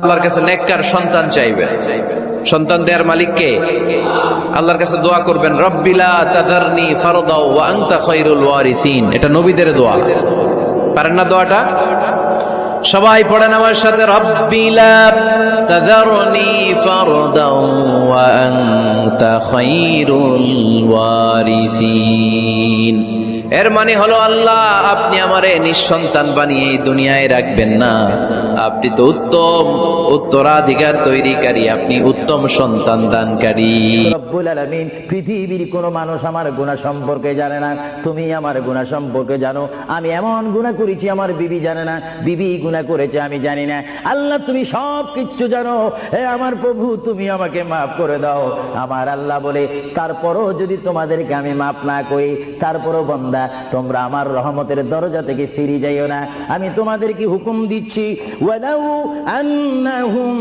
আল্লাহর কাছে নেককার সন্তান চাইবেন। সন্তান দেওয়ার মালিক কে? আল্লাহর কাছে দোয়া করবেন, রব্বিলা তাযারনি ফারদাও ওয়া আনতা খায়রুল ওয়ারিসিন। এটা নবীদের দোয়া, পারেন না দোয়াটা? সবাই পড়েন আমার সাথে, রব্বিলা তাযারনি ফারদাও ওয়া আনতা খায়রুল ওয়ারিসিন। এর মানে হলো, আল্লাহ আপনি আমারে নিঃসন্তান বানিয়ে এই দুনিয়ায় রাখবেন না, আপনি তো উত্তম উত্তরাধিকার তৈরিকারী, আপনি উত্তম সন্তান দানকারী। রব্বুল আলামিন, পৃথিবীর কোন মানুষ আমার গুনাহ সম্পর্কে জানে না, তুমি আমার গুনাহ সম্পর্কে জানো। আমি এমন গুনাহ করেছি আমার বিবি জানে না, বিবি গুনাহ করেছে আমি জানি না। আল্লাহ তুমি সব কিছু জানো, হে আমার প্রভু তুমি আমাকে মাফ করে দাও। আমার আল্লাহ বলে, তারপরও যদি তোমাদেরকে আমি মাফ না করি, তারপরও বান্দা তোমরা আমার রহমতের দরজা থেকে ফিরে যাইও না। আমি তোমাদেরকে হুকুম দিচ্ছি, ওয়ালাউ আন্নাহুম